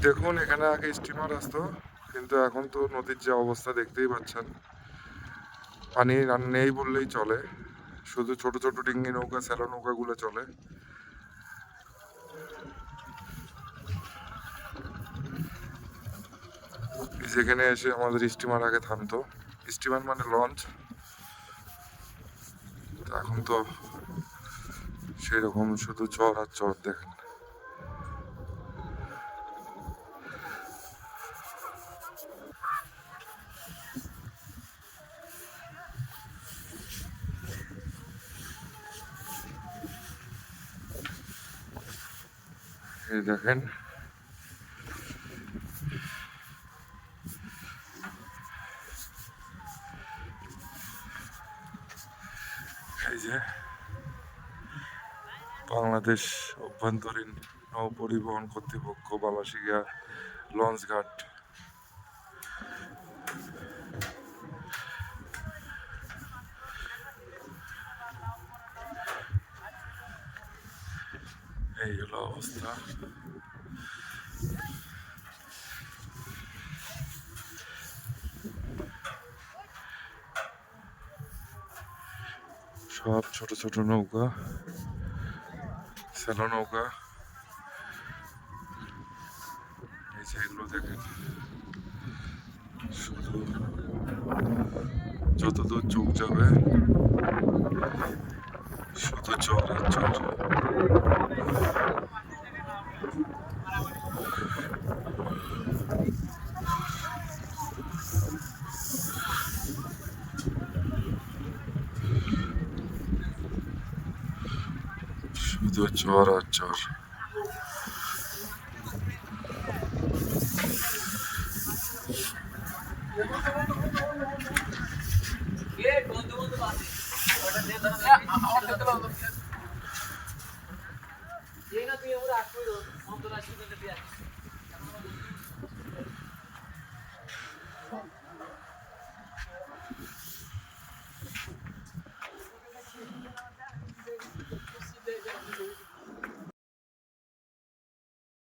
দেখুন এখানে আগে স্টিমার আসতো, কিন্তু এখন তো নদীর যে অবস্থা দেখতেই পাচ্ছেন, পানি আর নেই বললেই চলে। শুধু ছোট ছোট ডিঙ্গি নৌকা, স্যালো নৌকাগুলো চলে। যেখানে এসে আমাদের স্টিমার আগে থামতো, স্টিমার মানে লঞ্চ। এখন তো সেই রকম শুধু চর আর চর দেখেন। এই দেখেন, এই যে বাংলাদেশ অভ্যন্তরীণ নৌ পরিবহন কর্তৃপক্ষ বালাসিগা লঞ্চ ঘাট। এই হলো অবস্থা। সব ছোট ছোট নৌকা, স্যালো নৌকা। এই যে এগুলো দেখেন, শুধু যতদূর চোখ যাবে শুধু চর আর চর। শুধু চর আর চর।